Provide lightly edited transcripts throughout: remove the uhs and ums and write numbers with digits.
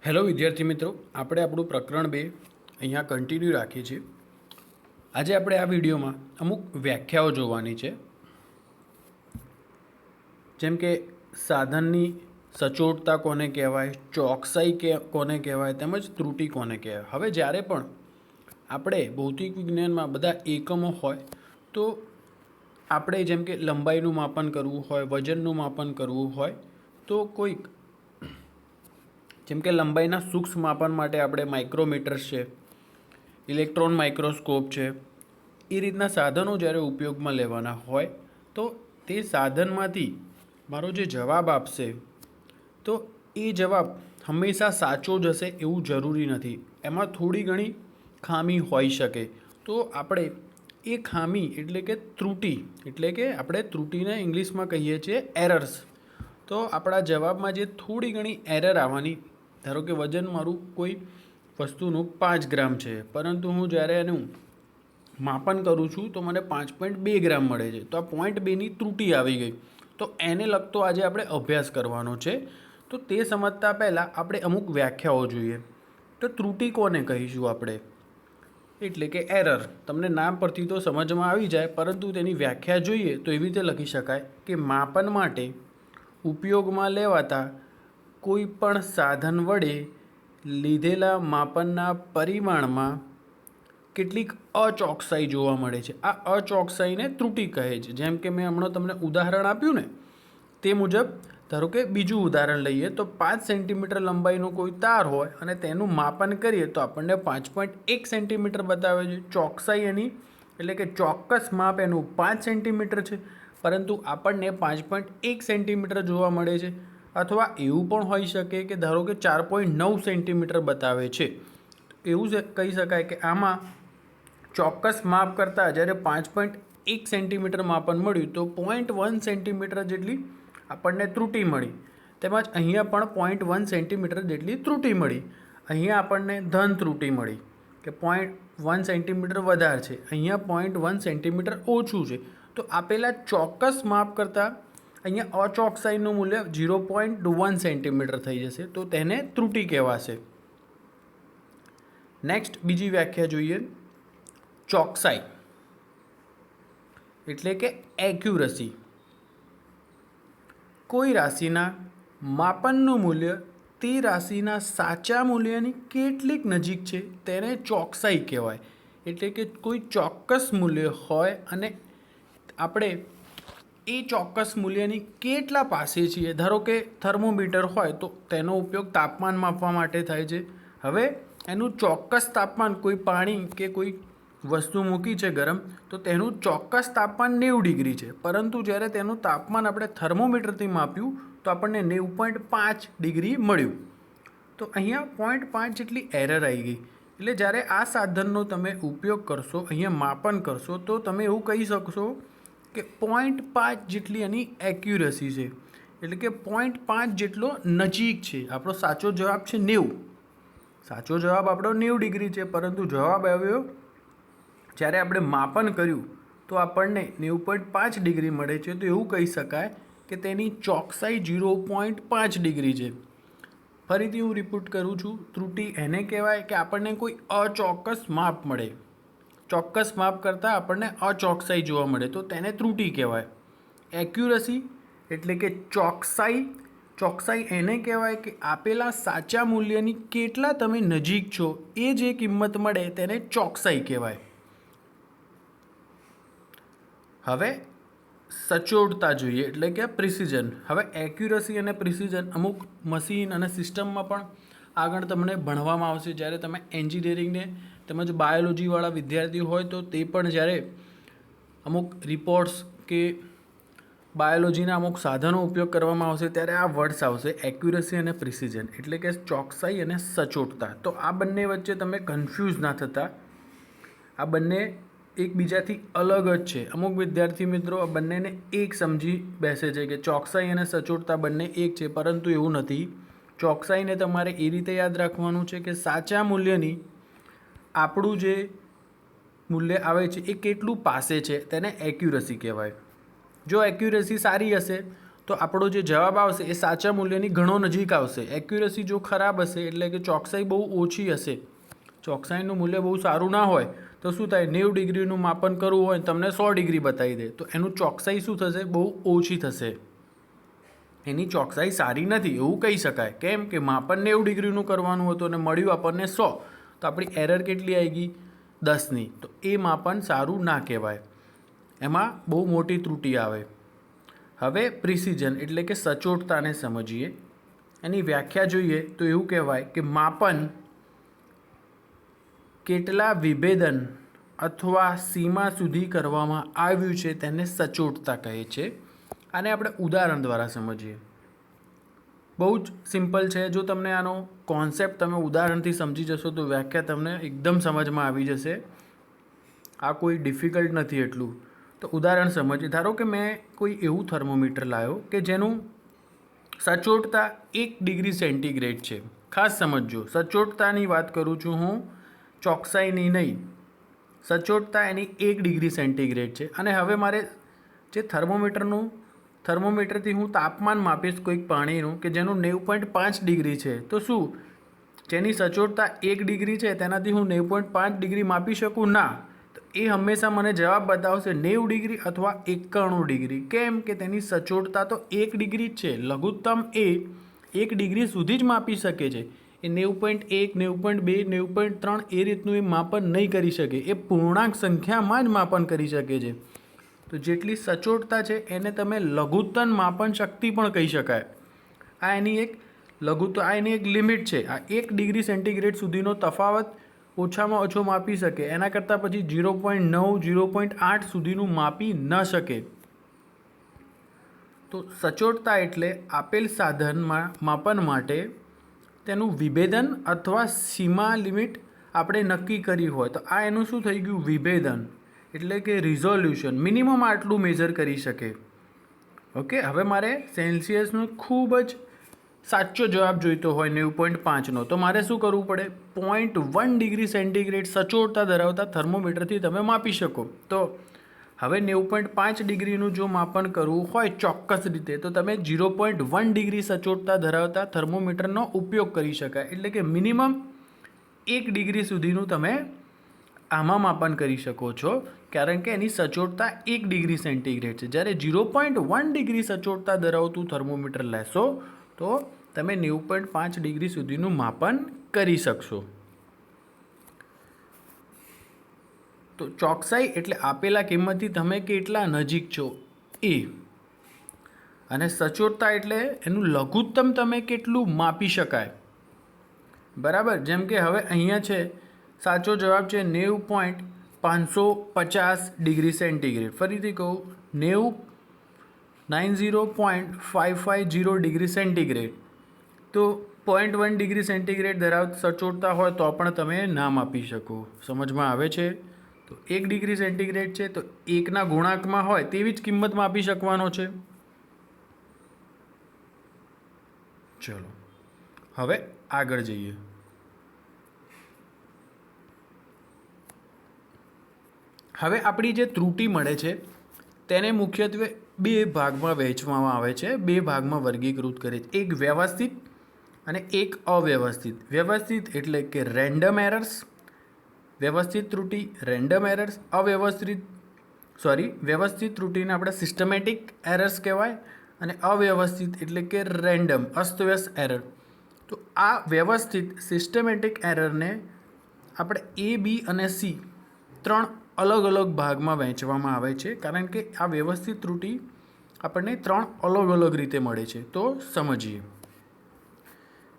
Hello વિદ્યાર્થી મિત્રો, આપણે આપણું પ્રકરણ 2 અહીંયા કન્ટિન્યુ રાખીએ છીએ. આજે આપણે આ વિડીયોમાં અમુક વ્યાખ્યાઓ જોવાની છે, જેમ કે સાધનની સચોટતા કોને કહેવાય, ચોકસાઈ કોને કહેવાય, તેમજ ત્રુટિ કોને કહેવાય. હવે જ્યારે પણ આપણે ભૌતિક વિજ્ઞાનમાં બધા એકમો હોય તો આપણે જેમ કે લંબાઈનું માપન કરવું હોય, વજનનું માપન કરવું હોય તો કોઈક જેમ કે લંબાઈના સૂક્ષ્મ માપન માટે આપણે માઇક્રોમીટર્સ છે, ઇલેક્ટ્રોન માઇક્રોસ્કોપ છે, એ રીતના સાધનો જ્યારે ઉપયોગમાં લેવાના હોય તો તે સાધનમાંથી મારો જે જવાબ આપશે તો એ જવાબ હંમેશા સાચો જ હશે એવું જરૂરી નથી. એમાં થોડી ઘણી ખામી હોઈ શકે. તો આપણે એ ખામી એટલે કે ત્રુટિ, એટલે કે આપણે ત્રુટિને ઇંગ્લિશમાં કહીએ છીએ એરર્સ. તો આપણા જવાબમાં જે થોડી ઘણી એરર આવવાની, ધારો કે વજન મારું કોઈ વસ્તુનું 5 ગ્રામ છે, પરંતુ હું જ્યારે એનું માપન કરું છું તો મને 5.2 ગ્રામ મળે છે, તો આ 0.2ની ત્રુટિ આવી ગઈ. તો એને લગતો આજે આપણે અભ્યાસ કરવાનો છે. તો તે સમજતા પહેલાં આપણે અમુક વ્યાખ્યાઓ જોઈએ. તો ત્રુટિ કોને કહીશું આપણે, એટલે કે એરર. તમને નામ પરથી તો સમજમાં આવી જાય, પરંતુ તેની વ્યાખ્યા જોઈએ તો એવી રીતે લખી શકાય કે માપન માટે ઉપયોગમાં લેવાતા કોઈ પણ સાધન વડે લીધેલા માપનના પરિમાણમાં કેટલીક અચોકસાઈ જોવા મળે છે. આ અચોકસાઈને ત્રુટિ કહે છે. જેમ કે મેં હમણાં તમને ઉદાહરણ આપ્યું ને, તે મુજબ ધારો કે બીજું ઉદાહરણ લઈએ તો 5 સેન્ટીમીટર લંબાઈનો કોઈ તાર હોય અને તેનું માપન કરીએ તો આપણને 5.1 સેન્ટીમીટર બતાવે છે. ચોકસાઈ એની એટલે કે ચોક્કસ માપ એનું 5 સેન્ટીમીટર છે, પરંતુ આપણને 5.1 સેન્ટીમીટર જોવા મળે છે. અથવા એવું પણ હોઈ શકે કે ધારો કે 4.9 સેન્ટીમીટર બતાવે છે. એવું કહી શકાય કે આમાં ચોક્કસ માપ કરતાં જ્યારે 5.1 સેન્ટીમીટર માપન મળ્યું તો 0.1 સેન્ટીમીટર જેટલી આપણને ત્રુટિ મળી. તેમજ અહીંયા પણ 0.1 સેન્ટીમીટર જેટલી ત્રુટિ મળી. અહીંયા આપણને ધન ત્રુટિ મળી કે 0.1 સેન્ટીમીટર વધારે છે, અહીંયા 0.1 સેન્ટીમીટર ઓછું છે. તો આપેલા ચોક્કસ માપ કરતાં અહીંયા અચોકસાઈનું મૂલ્ય 0.1 સેન્ટીમીટર થઈ જશે, તો તેને ત્રુટિ કહેવાશે. નેક્સ્ટ બીજી વ્યાખ્યા જોઈએ. ચોકસાઈ એટલે કે એક્યુરસી. કોઈ રાશિના માપનનું મૂલ્ય તે રાશિના સાચા મૂલ્યની કેટલીક નજીક છે તેને ચોકસાઈ કહેવાય. એટલે કે કોઈ ચોક્કસ મૂલ્ય હોય અને આપણે એ ચોક્કસ મૂલ્યની કેટલા પાસે છીએ. ધારો કે થર્મોમીટર હોય તો તેનો ઉપયોગ તાપમાન માપવા માટે થાય છે. હવે એનું ચોક્કસ તાપમાન, કોઈ પાણી કે કોઈ વસ્તુ મૂકી છે ગરમ, તો તેનું ચોક્કસ તાપમાન 90 ડિગ્રી છે, પરંતુ જ્યારે તેનું તાપમાન આપણે થર્મોમીટરથી માપ્યું તો આપણને 90.5 ડિગ્રી મળ્યું. તો અહીંયા 0.5 જેટલી એરર આવી ગઈ. એટલે જ્યારે આ સાધનનો તમે ઉપયોગ કરશો, અહીંયા માપન કરશો, તો તમે એવું કહી શકશો કે 0.5 જેટલી એની એક્યુરસી છે, એટલે કે 0.5 જેટલો નજીક છે. આપણો સાચો જવાબ છે 90. સાચો જવાબ આપણો 90 ડિગ્રી છે, પરંતુ જવાબ આવ્યો જ્યારે આપણે માપન કર્યું તો આપણને 90.5 ડિગ્રી મળે છે. તો એવું કહી શકાય કે તેની ચોકસાઈ 0.5 ડિગ્રી છે. ફરીથી હું રિપીટ કરું છું, ત્રુટિ એને કહેવાય કે આપણને કોઈ અચોક્કસ માપ મળે, ચોક્કસ માપ કરતાં આપણને અચોકસાઈ જોવા મળે તો તેને ત્રુટિ કહેવાય. એક્યુરસી એટલે કે ચોકસાઈ. ચોકસાઈ એને કહેવાય કે આપેલા સાચા મૂલ્યની કેટલા તમે નજીક છો એ જે કિંમત મળે તેને ચોકસાઈ કહેવાય. હવે સચોટતા જોઈએ એટલે કે પ્રિસિઝન. હવે એક્યુરસી અને પ્રિસિઝન અમુક મશીન અને સિસ્ટમમાં પણ આગળ તમને ભણવામાં આવશે. જ્યારે તમે એન્જિનિયરિંગને તેમજ બાયોલોજીવાળા વિદ્યાર્થી હોય તો તે પણ જ્યારે અમુક રિપોર્ટ્સ કે બાયોલોજીના અમુક સાધનો ઉપયોગ કરવામાં આવશે ત્યારે આ વર્ડ્સ આવશે, એક્યુરસી અને પ્રિસિઝન, એટલે કે ચોકસાઈ અને સચોટતા. તો આ બંને વચ્ચે તમે કન્ફ્યુઝ ના થતા. આ બંને એકબીજાથી અલગ જ છે. અમુક વિદ્યાર્થી મિત્રો આ બંનેને એક સમજી બેસે છે કે ચોકસાઈ અને સચોટતા બંને એક છે, પરંતુ એવું નથી. ચોકસાઈને તમારે એ રીતે યાદ રાખવાનું છે કે સાચા મૂલ્યની આપણું જે મૂલ્ય આવે છે એ કેટલું પાસે છે તેને એક્યુરસી કહેવાય. જો એક્યુરસી સારી હશે તો આપણો જે જવાબ આવશે એ સાચા મૂલ્યની ઘણો નજીક આવશે. એક્યુરસી જો ખરાબ હશે એટલે કે ચોકસાઈ બહુ ઓછી હશે, ચોકસાઈનું મૂલ્ય બહુ સારું ના હોય તો શું થાય, 90 ડિગ્રીનું માપન કરવું હોય તમને 100 ડિગ્રી બતાવી દે તો એનું ચોકસાઈ શું થશે, બહુ ઓછી થશે. એની ચોકસાઈ સારી નથી એવું કહી શકાય. કેમ કે માપન 90 ડિગ્રીનું કરવાનું હતું અને મળ્યું આપણને 100, તો આપણી એરર કેટલી આવી ગઈ, 10ની. તો એ માપન સારું ના કહેવાય, એમાં બહુ મોટી ત્રુટિ આવે. હવે પ્રિસિઝન એટલે કે સચોટતાને સમજીએ. એની વ્યાખ્યા જોઈએ તો એવું કહેવાય કે માપન કેટલા વિભેદન અથવા સીમા સુધી કરવામાં આવ્યું છે તેને સચોટતા કહે છે. આને આપણે ઉદાહરણ દ્વારા સમજીએ. બહુ જ સિમ્પલ છે. જો તમને આનો કોન્સેપ્ટ તમે ઉદાહરણથી સમજી જશો તો વ્યાખ્યા તમને એકદમ સમજમાં આવી જશે. આ કોઈ ડિફિકલ્ટ નથી એટલું. તો ઉદાહરણ સમજીએ. ધારો કે મેં કોઈ એવું થર્મોમીટર લાવ્યો કે જેનું સચોટતા 1 ડિગ્રી સેન્ટીગ્રેડ છે. ખાસ સમજજો, સચોટતાની વાત કરું છું હું, ચોકસાઈની નહીં. સચોટતા એની 1 ડિગ્રી સેન્ટીગ્રેડ છે. અને હવે મારે જે થર્મોમીટરથી હું તાપમાન માપીશ કોઈક પાણીનું કે જેનું 90.5 ડિગ્રી છે, તો શું જેની સચોટતા 1 ડિગ્રી છે તેનાથી હું 90.5 ડિગ્રી માપી શકું? ના. તો એ હંમેશા મને જવાબ બતાવશે 90 ડિગ્રી અથવા 91 ડિગ્રી. કેમ કે તેની સચોટતા તો 1 ડિગ્રી જ છે. લઘુત્તમ એ 1 ડિગ્રી સુધી જ માપી શકે છે. એ 90.1, 90.2, 90.3 એ રીતનું એ માપન નહીં કરી શકે. એ પૂર્ણાંક સંખ્યામાં જ માપન કરી શકે છે. તો જેટલી સચોટતા છે એને તમે લઘુત્તમ માપન શક્તિ પણ કહી શકાય. આ એની એક લિમિટ છે. આ 1 ડિગ્રી સેન્ટીગ્રેડ સુધીનો તફાવત ઓછામાં ઓછો માપી શકે, એના કરતાં પછી 0.9, 0.8 સુધીનું માપી ન શકે. તો સચોટતા એટલે આપેલ સાધનમાં માપન માટે તેનું વિભેદન અથવા સીમા લિમિટ આપણે નક્કી કરી હોય. તો આ એનું શું થઈ ગયું, વિભેદન એટલે કે રિઝોલ્યુશન. મિનિમમ આટલું મેઝર કરી શકે. ઓકે. હવે મારે સેલ્સિયસનું ખૂબ જ સાચો જવાબ જોઈતો હોય 90.5નો, તો મારે શું કરવું પડે, 0.1 ડિગ્રી સેન્ટીગ્રેડ સચોટતા ધરાવતા થર્મોમીટરથી તમે માપી શકો. તો હવે 90.5 ડિગ્રીનું જો માપન કરવું હોય ચોક્કસ રીતે તો તમે 0.1 ડિગ્રી સચોટતા ધરાવતા થર્મોમીટરનો ઉપયોગ કરી શકાય. એટલે કે મિનિમમ 1 ડિગ્રી સુધીનું તમે આમાં માપન કરી શકો છો, કારણ કે એની સચોટતા 1 ડિગ્રી સેન્ટીગ્રેડ છે. જ્યારે 0.1 ડિગ્રી સચોટતા ધરાવતું થર્મોમીટર લેશો તો તમે 90.5 ડિગ્રી સુધીનું માપન કરી શકશો. તો ચોકસાઈ એટલે આપેલા કિંમતથી તમે કેટલા નજીક છો એ, અને સચોટતા એટલે એનું લઘુત્તમ તમે કેટલું માપી શકાય. બરાબર. જેમ કે હવે અહીંયા છે સાચો જવાબ છે 90.550 ડિગ્રી સેન્ટીગ્રેડ. ફરીથી કહું, 90.550 ડિગ્રી સેન્ટીગ્રેડ. તો 0.1 ડિગ્રી સેન્ટીગ્રેડ ધરાવતી સચોટતા હોય તો પણ તમે ના માપી શકો. સમજમાં આવે છે? તો 1 ડિગ્રી સેન્ટીગ્રેડ છે તો 1ના ગુણાંકમાં હોય તેવી જ કિંમત માપી શકવાનો છે. ચલો હવે આગળ જઈએ. હવે આપણી જે ત્રુટિ મળે છે તેને મુખ્યત્વે 2 ભાગમાં વહેંચવામાં આવે છે, 2 ભાગમાં વર્ગીકૃત કરે છે. એક વ્યવસ્થિત અને એક અવ્યવસ્થિત. વ્યવસ્થિત એટલે કે રેન્ડમ એરર્સ, વ્યવસ્થિત ત્રુટિ રેન્ડમ એરર્સ. વ્યવસ્થિત ત્રુટિને આપણે સિસ્ટમેટિક એરર્સ કહેવાય અને અવ્યવસ્થિત એટલે કે રેન્ડમ અસ્તવ્યસ્ત એરર. તો આ વ્યવસ્થિત સિસ્ટમેટિક એરરને આપણે A, B અને C 3 અલગ અલગ ભાગમાં વહેંચવામાં આવે છે, કારણ કે આ વ્યવસ્થિત ત્રુટિ આપણને 3 અલગ અલગ રીતે મળે છે. તો સમજીએ.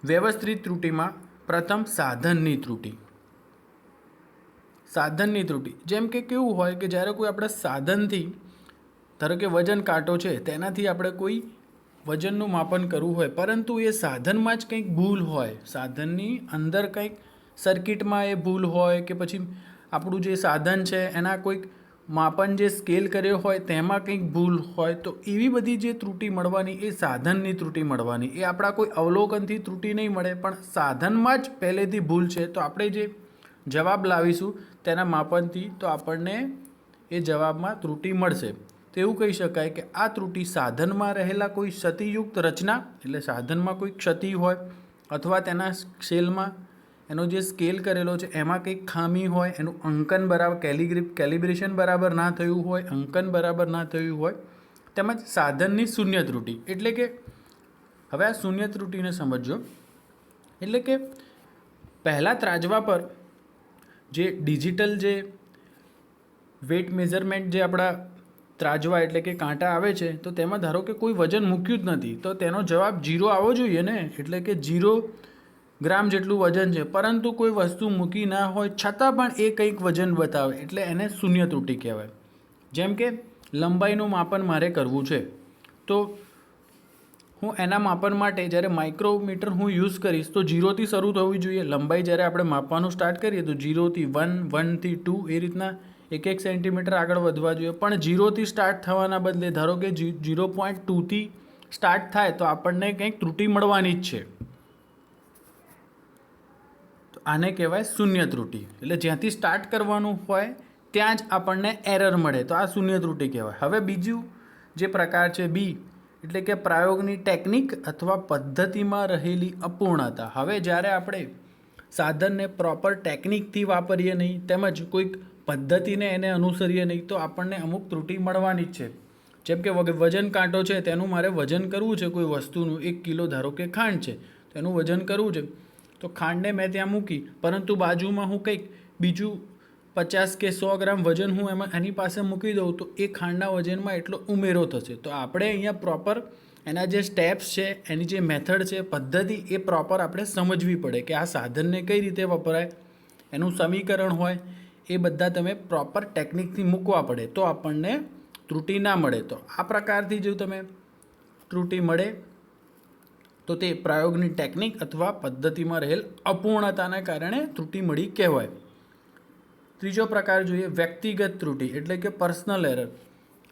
વ્યવસ્થિત ત્રુટિમાં પ્રથમ સાધનની ત્રુટિ. સાધનની ત્રુટિ જેમ કે કેવું હોય કે જ્યારે કોઈ આપણે સાધનથી, ધારો કે વજન કાંટો છે તેનાથી આપણે કોઈ વજનનું માપન કરવું હોય, પરંતુ એ સાધનમાં જ કંઈક ભૂલ હોય, સાધનની અંદર કંઈક સર્કિટમાં એ ભૂલ હોય કે પછી આપણું જે સાધન છે એના કોઈક માપન જે સ્કેલ કર્યો હોય તેમાં કંઈક ભૂલ હોય, તો એવી બધી જે ત્રુટિ મળવાની એ સાધનની ત્રુટિ મળવાની. એ આપણા કોઈ અવલોકનથી ત્રુટિ નહીં મળે, પણ સાધનમાં જ પહેલેથી ભૂલ છે તો આપણે જે જવાબ લાવીશું તેના માપનથી તો આપણને એ જવાબમાં ત્રુટિ મળશે. તો એવું કહી શકાય કે આ ત્રુટિ સાધનમાં રહેલા કોઈ ક્ષતિયુક્ત રચના, એટલે સાધનમાં કોઈ ક્ષતિ હોય અથવા તેના સેલમાં એનો જે સ્કેલ કરેલો છે એમાં કંઈક ખામી હોય, એનું અંકન બરાબર કેલિબ્રેશન બરાબર ના થયું હોય, અંકન બરાબર ના થયું હોય, તેમજ સાધનની શૂન્ય ત્રુટિ. એટલે કે હવે આ શૂન્ય ત્રુટિને સમજો. એટલે કે પહેલાં ત્રાજવા પર જે ડિજિટલ જે વેટ મેઝરમેન્ટ જે આપણા ત્રાજવા એટલે કે કાંટા આવે છે, તો તેમાં ધારો કે કોઈ વજન મૂક્યું જ નથી, તો તેનો જવાબ 0 આવવો જોઈએ ને. એટલે કે 0 ગ્રામ જેટલું વજન છે, પરંતુ કોઈ વસ્તુ મૂકી ના હોય છતાં પણ એ કંઈક વજન બતાવે, એટલે એને શૂન્ય ત્રુટિ કહેવાય. જેમ કે લંબાઈનું માપન મારે કરવું છે, તો હું એના માપન માટે જ્યારે માઇક્રોમીટર હું યુઝ કરીશ તો 0થી શરૂ થવી જોઈએ. લંબાઈ જ્યારે આપણે માપવાનું સ્ટાર્ટ કરીએ તો 0થી 1, 1થી 2 એ રીતના 1 સેન્ટીમીટર આગળ વધવા જોઈએ. પણ 0થી સ્ટાર્ટ થવાના બદલે ધારો કે 0.2થી સ્ટાર્ટ થાય તો આપણને કંઈક ત્રુટિ મળવાની જ છે. તો આને કહેવાય શૂન્ય ત્રુટિ. એટલે જ્યાંથી સ્ટાર્ટ કરવાનું હોય ત્યાં જ આપણને એરર મળે, તો આ શૂન્ય ત્રુટિ કહેવાય. હવે બીજું જે પ્રકાર છે બી, એટલે કે પ્રયોગની ટેકનિક અથવા પદ્ધતિમાં રહેલી અપૂર્ણતા. હવે જ્યારે આપણે સાધનને પ્રોપર ટેકનિકથી વાપરીએ નહીં, તેમજ કોઈક પદ્ધતિને એને અનુસરીએ નહીં, તો આપણને અમુક ત્રુટિ મળવાની જ છે. જેમ કે વજન કાંટો છે, તેનું મારે વજન કરવું છે કોઈ વસ્તુનું, 1 કિલો ધારો કે ખાંડ છે, તેનું વજન કરવું છે, તો ખાંડને મેં ત્યાં મૂકી, પરંતુ બાજુમાં હું કંઈક બીજું 50 કે 100 ગ્રામ વજન હું એની પાસે મૂકી દઉં, તો એ ખાંડના વજનમાં એટલો ઉમેરો થશે. તો આપણે અહીંયા પ્રોપર એના જે સ્ટેપ્સ છે, એની જે મેથડ છે, પદ્ધતિ, એ પ્રોપર આપણે સમજવી પડે કે આ સાધનને કઈ રીતે વપરાય, એનું સમીકરણ હોય એ બધા તમે પ્રોપર ટેકનિકથી મૂકવા પડે, તો આપણને ત્રુટિ ના મળે. તો આ પ્રકારથી જો તમે ત્રુટિ મળે તો તે પ્રયોગની ટેકનિક અથવા પદ્ધતિમાં રહેલ અપૂર્ણતાના કારણે ત્રુટિ મળી કહેવાય. ત્રીજો પ્રકાર જોઈએ વ્યક્તિગત ત્રુટિ, એટલે કે પર્સનલ એરર.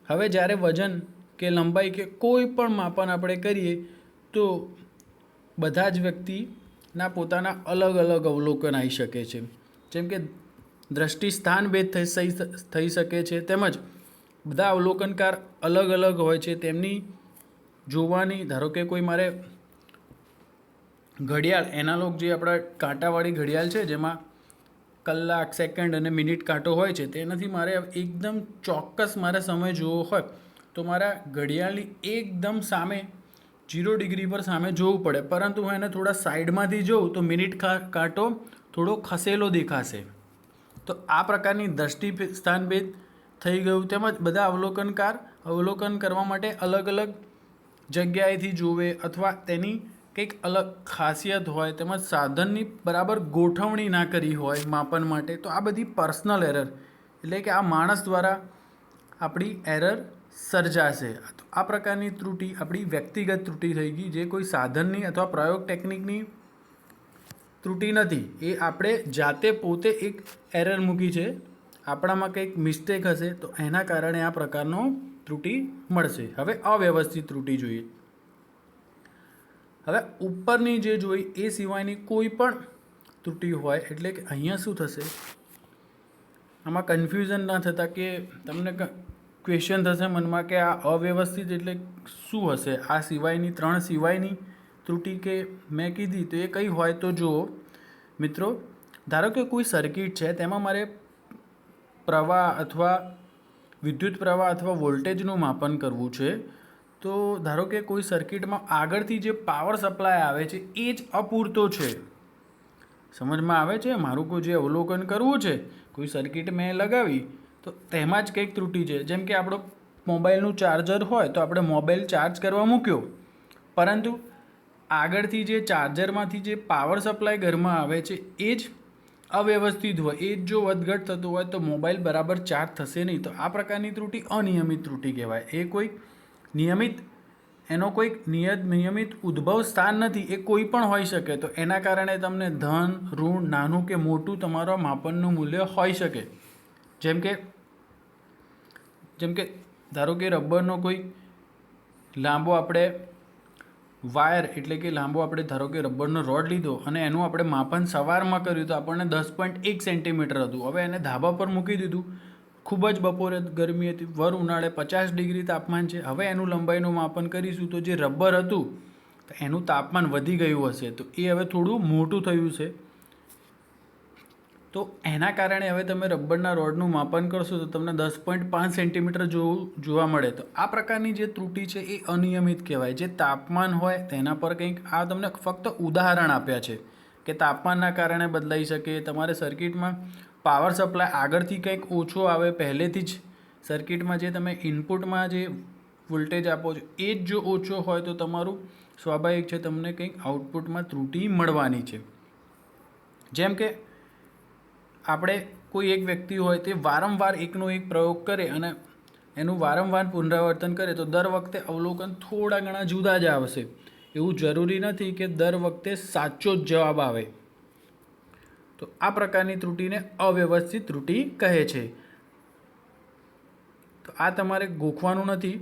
હવે જ્યારે વજન કે લંબાઈ કે કોઈ પણ માપન આપણે કરીએ તો બધા જ વ્યક્તિના પોતાના અલગ અલગ અવલોકન આવી શકે છે. જેમ કે દ્રષ્ટિ સ્થાનભેદ થઈ શકે છે, તેમજ બધા અવલોકનકાર અલગ અલગ હોય છે. તેમની જોવાની, ધારો કે કોઈ મારે ઘડિયાળ એનાલોગ જે આપણા કાંટાવાળી ઘડિયાળ છે, જેમાં કલાક, સેકન્ડ અને મિનિટ કાંટો હોય છે, તેનાથી મારે એકદમ ચોક્કસ મારે સમય જોવો હોય તો મારા ઘડિયાળની એકદમ સામે 0 ડિગ્રી પર સામે જોવું પડે, પરંતુ હું એને થોડા સાઈડમાંથી જોઉં તો મિનિટ કાંટો થોડો ખસેલો દેખાશે. તો આ પ્રકારની દ્રષ્ટિ સ્થાનભેદ થઈ ગયું. તેમજ બધા અવલોકનકાર અવલોકન કરવા માટે અલગ અલગ જગ્યાએથી જોવે અથવા તેની કંઈક અલગ ખાસિયત હોય, તેમજ સાધનની બરાબર ગોઠવણી ના કરી હોય માપન માટે, તો આ બધી પર્સનલ એરર, એટલે કે આ માણસ દ્વારા આપણી એરર સર્જાશે. આ પ્રકારની ત્રુટિ આપણી વ્યક્તિગત ત્રુટિ થઈ ગઈ, જે કોઈ સાધનની અથવા પ્રયોગ ટેકનિકની ત્રુટિ નથી. એ આપણે જાતે પોતે એક એરર મૂકી છે, આપણામાં કંઈક મિસ્ટેક હશે, તો એના કારણે આ પ્રકારનો ત્રુટિ મળશે. હવે અવ્યવસ્થિત ત્રુટિ જોઈએ. હવે ઉપરની જે જોઈ એ સિવાયની કોઈ પણ ત્રુટિ હોય, એટલે કે અહીંયા શું થશે, આમાં કન્ફ્યુઝન ના થતાં કે તમને ક્વેશ્ચન થશે મનમાં કે આ અવ્યવસ્થિત એટલે શું હશે, આ સિવાયની 3 સિવાયની ત્રુટિ કે મેં કીધી તો એ કઈ હોય. તો જુઓ મિત્રો, ધારો કે કોઈ સર્કિટ છે, તેમાં મારે પ્રવાહ અથવા વિદ્યુત પ્રવાહ અથવા વોલ્ટેજનું માપન કરવું છે. તો ધારો કે કોઈ સર્કિટમાં આગળથી જે પાવર સપ્લાય આવે છે એ જ અપૂરતો છે. સમજમાં આવે છે મારું? કોઈ જે અવલોકન કરવું છે, કોઈ સર્કિટ મેં લગાવી તો તેમાં જ કંઈક ત્રુટિ છે. જેમ કે આપણો મોબાઈલનું ચાર્જર હોય તો આપણે મોબાઈલ ચાર્જ કરવા મૂક્યો, પરંતુ આગળથી જે ચાર્જરમાંથી જે પાવર સપ્લાય ઘરમાં આવે છે એ જ અવ્યવસ્થિત હોય, એ જ જો વધઘટ થતું હોય તો મોબાઈલ બરાબર ચાર્જ થશે નહીં. તો આ પ્રકારની ત્રુટિ અનિયમિત ત્રુટિ કહેવાય. એ કોઈ નિયમિત, એનો કોઈક નિયમિત ઉદ્ભવ સ્થાન નથી, એ કોઈ પણ હોઈ શકે. તો એના કારણે તમને ધન, ઋણ, નાનું કે મોટું તમારા માપનનું મૂલ્ય હોઈ શકે. જેમ કે ધારો કે રબરનો કોઈ લાંબો આપણે વાયર, એટલે કે લાંબો આપણે ધારો કે રબરનો રોડ લીધો અને એનું આપણે માપન સવારમાં કર્યું તો આપણને 10.1 સેન્ટીમીટર હતું. હવે એને ધાબા પર મૂકી દીધું, ખૂબ જ બપોરે ગરમી હતી, ભર ઉનાળે 50 ડિગ્રી તાપમાન છે. હવે એનું લંબાઈનું માપન કરીશું તો જે રબર હતું તો એનું તાપમાન વધી ગયું હશે, તો એ હવે થોડું મોટું થયું છે. તો એના કારણે હવે તમે રબરના રોડનું માપન કરશો તો તમને 10.5 સેન્ટીમીટર જોવા મળે. તો આ પ્રકારની જે ત્રુટિ છે એ અનિયમિત કહેવાય. જે તાપમાન હોય તેના પર કંઈક, આ તમને ફક્ત ઉદાહરણ આપ્યા છે કે તાપમાનના કારણે બદલાઈ શકે. તમારે સર્કિટમાં પાવર સપ્લાય આગળથી કંઈક ઓછો આવે પહેલેથી જ સર્કિટમાં, જે તમે ઇનપુટમાં જે વોલ્ટેજ આપો છો એ જ જો ઓછો હોય તો તમારું સ્વાભાવિક છે તમને કંઈક આઉટપુટમાં ત્રુટિ મળવાની છે. જેમ કે આપણે કોઈ એક વ્યક્તિ હોય તે વારંવાર એકનો એક પ્રયોગ કરે અને એનું વારંવાર પુનરાવર્તન કરે તો દર વખતે અવલોકન થોડા ઘણા જુદા જ આવશે. એવું જરૂરી નથી કે દર વખતે સાચો જ જવાબ આવે. તો આ પ્રકારની ત્રુટિને અવ્યવસ્થિત ત્રુટિ કહે છે. તો આ તમારે ગોખવાનું નથી,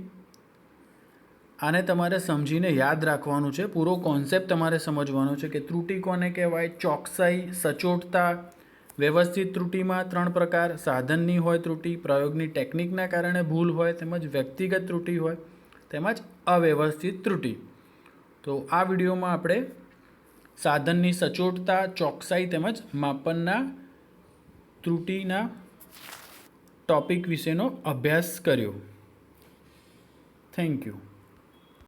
આને તમારે સમજીને યાદ રાખવાનું છે. પૂરો કોન્સેપ્ટ તમારે સમજવાનો છે કે ત્રુટિ કોને કહેવાય. ચોકસાઈ, સચોટતા. વ્યવસ્થિત ત્રુટિમાં 3 પ્રકાર: સાધનની હોય ત્રુટિ, પ્રયોગની ટેકનિકના કારણે ભૂલ હોય, તેમજ વ્યક્તિગત ત્રુટિ હોય, તેમજ અવ્યવસ્થિત ત્રુટિ. તો આ વિડીયોમાં આપણે સાધનની સચોટતા, ચોકસાઈ તેમજ માપનના ત્રુટિના ટોપિક વિશેનો અભ્યાસ કર્યો. Thank you.